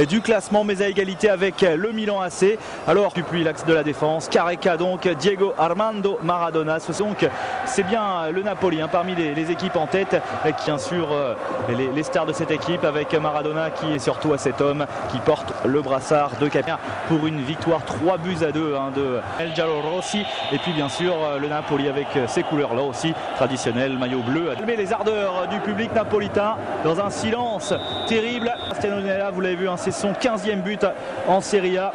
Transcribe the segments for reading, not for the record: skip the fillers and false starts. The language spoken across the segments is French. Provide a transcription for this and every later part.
du classement, mais à égalité avec le Milan AC. Alors depuis l'axe de la défense, Careca donc, Diego Armando Maradona. Donc c'est bien le Napoli parmi les équipes en tête, qui bien sûr les stars de cette équipe, avec Maradona qui est surtout à cet homme qui porte le brassard de capitaine pour une victoire 3-2 de El Giallorossi. Et puis bien sûr le Napoli avec ses couleurs là aussi traditionnelles, maillot bleu. Mais les ardeurs du public napolitain dans un silence terrible. Stenonella, vous l'avez vu, c'est son 15e but en Serie A.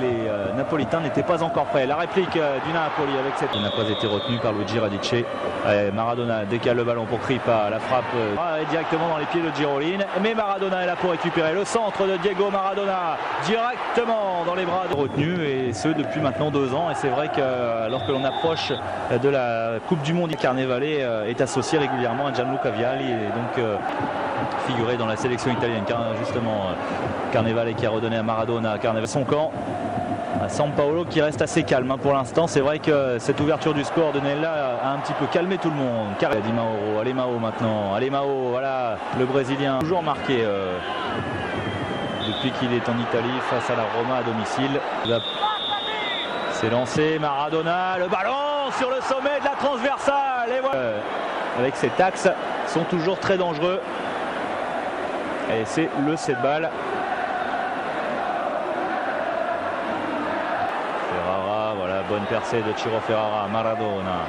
Les Napolitains n'étaient pas encore prêts. La réplique du Napoli avec cette... Il n'a pas été retenu par Luigi Radice. Maradona décale le ballon pour Kripa. La frappe directement dans les pieds de Giroline. Mais Maradona est là pour récupérer le centre de Diego Maradona directement dans les bras de retenu, et ce depuis maintenant 2 ans. Et c'est vrai que alors que l'on approche de la Coupe du Monde, Carnevale est associé régulièrement à Gianluca Vialli et donc figuré dans la sélection italienne, car justement Carnevale qui a redonné à Maradona son camp. Sampaolo qui reste assez calme pour l'instant. C'est vrai que cette ouverture du score de Nella a un petit peu calmé tout le monde. Di Mauro, Alemão maintenant, Alemão, voilà le Brésilien toujours marqué depuis qu'il est en Italie face à la Roma à domicile. C'est lancé, Maradona, le ballon sur le sommet de la transversale, et voilà. Avec cet axe sont toujours très dangereux, et c'est le 7 balles. Ferrara, voilà, bonne percée de Ciro Ferrara. Maradona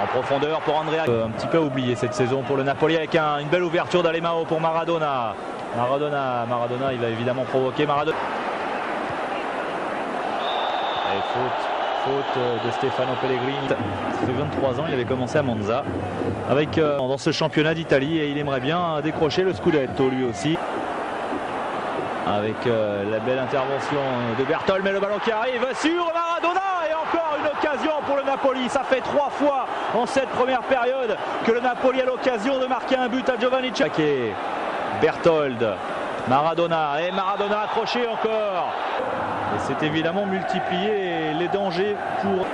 en profondeur pour Andrea, un petit peu oublié cette saison pour le Napoli, avec une belle ouverture d'Alemão pour Maradona. Maradona, il va évidemment provoquer Maradona. Et faute de Stefano Pellegrini. Ça fait 23 ans, il avait commencé à Monza avec dans ce championnat d'Italie, et il aimerait bien décrocher le Scudetto lui aussi. Avec la belle intervention de Bertol, mais le ballon qui arrive sur Maradona, et encore une occasion pour le Napoli. Ça fait 3 fois en cette première période que le Napoli a l'occasion de marquer un but à Giovanni Cecchi. Berthold, Maradona, et Maradona accroché encore. Et c'est évidemment multiplié les dangers pour...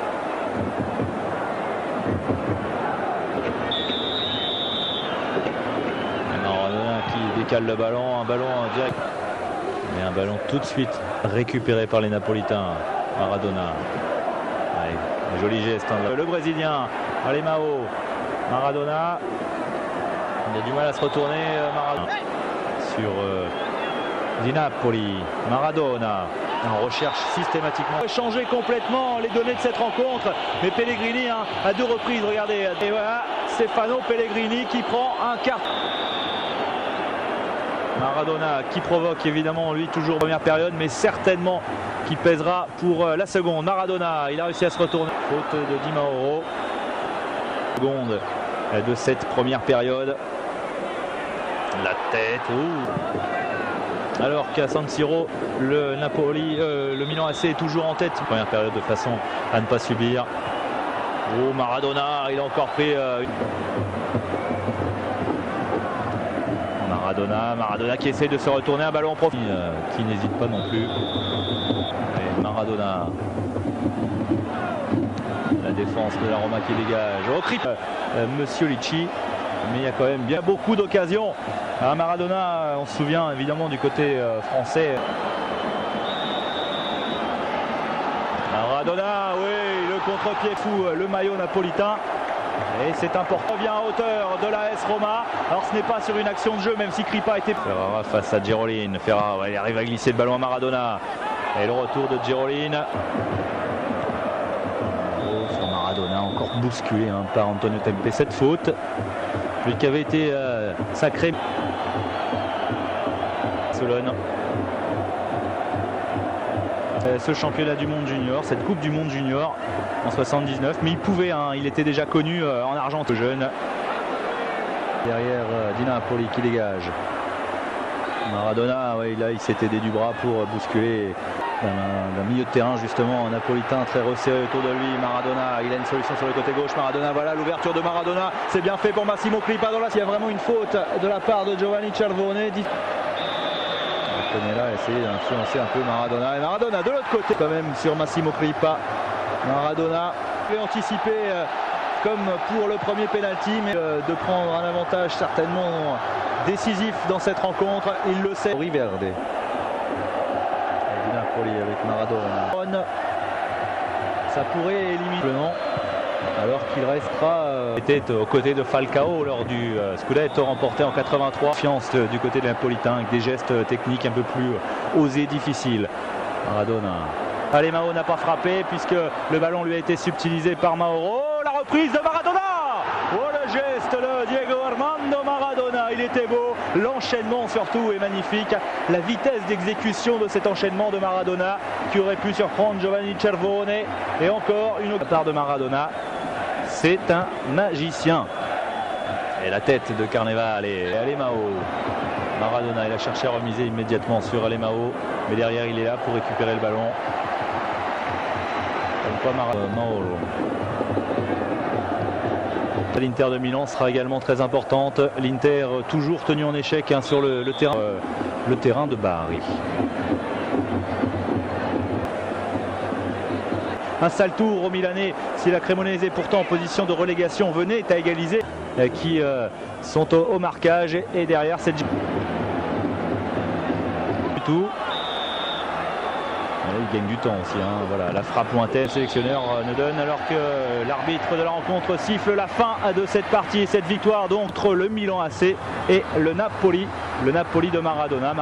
Maradona qui décale le ballon, un ballon direct. Mais un ballon tout de suite récupéré par les Napolitains. Maradona. Allez, un joli geste. Le Brésilien, Alemão, Maradona. Il a du mal à se retourner. Maradona. Sur Di Napoli. Maradona. On recherche systématiquement. Changer complètement les données de cette rencontre. Mais Pellegrini à 2 reprises. Regardez. Et voilà, Stefano Pellegrini qui prend un carton. Maradona qui provoque évidemment lui toujours première période, mais certainement qui pèsera pour la seconde. Maradona, il a réussi à se retourner. Faute de Di Mauro. Seconde de cette première période. La tête. Alors qu'à San Siro, le Napoli, le Milan AC est toujours en tête. Première période de façon à ne pas subir. Maradona, il a encore pris Maradona qui essaie de se retourner, un ballon en profit qui n'hésite pas non plus. Et Maradona, la défense de la Roma qui dégage au cri Monsieur Licci, mais il y a quand même bien beaucoup d'occasions. Maradona, on se souvient évidemment du côté français. Maradona, oui, le contre-pied fou, le maillot napolitain. Et c'est important, vient à hauteur de la AS Roma. Alors ce n'est pas sur une action de jeu, même si Kripa était... Ferrara face à Giroline. Ferrara, il arrive à glisser le ballon à Maradona. Et le retour de Giroline. Sur Maradona, encore bousculé par Antonio Tempe. Cette faute, lui qui avait été sacré. Solone. Ce championnat du monde junior, cette coupe du monde junior en 79, mais il pouvait, il était déjà connu en Argentine jeune. Derrière Di Napoli qui dégage. Maradona, là il s'était aidé du bras pour bousculer d'un milieu de terrain justement napolitain très resserré autour de lui. Maradona, il a une solution sur le côté gauche. Maradona, voilà l'ouverture de Maradona, c'est bien fait pour Massimo Kripa. Il y a vraiment une faute de la part de Giovanni Cervone. Là, essayer d'influencer un peu Maradona, et Maradona de l'autre côté quand même sur Massimo Kripa. Maradona avait anticipé comme pour le premier penalty, mais de prendre un avantage certainement décisif dans cette rencontre, il le sait. Riverde. Di Napoli avec Maradona. Ça pourrait éliminer le nom, alors qu'il restera était aux côtés de Falcao lors du Scudetto remporté en 83. Confiance du côté de Napolitain avec des gestes techniques un peu plus osés, difficiles. Maradona. Allez, Mao n'a pas frappé puisque le ballon lui a été subtilisé par Mauro. La reprise de Maradona. Oh, le geste de Diego Armando Maradona, il était beau. L'enchaînement surtout est magnifique. La vitesse d'exécution de cet enchaînement de Maradona qui aurait pu surprendre Giovanni Cervone. Et encore une autre part de Maradona. C'est un magicien. Et la tête de Carneval et Alemão. Maradona, il a cherché à remiser immédiatement sur Alemão, mais derrière il est là pour récupérer le ballon. Comme quoi Mauro. L'Inter de Milan sera également très importante. L'Inter toujours tenu en échec sur le terrain de Bari. Un sale tour au Milanais si la Cremonese pourtant en position de relégation venait à égaliser, qui sont au marquage et derrière cette du tout. Il gagne du temps aussi, hein. Voilà, la frappe lointaine, le sélectionneur ne donne alors que l'arbitre de la rencontre siffle la fin de cette partie et cette victoire donc entre le Milan AC et le Napoli de Maradona.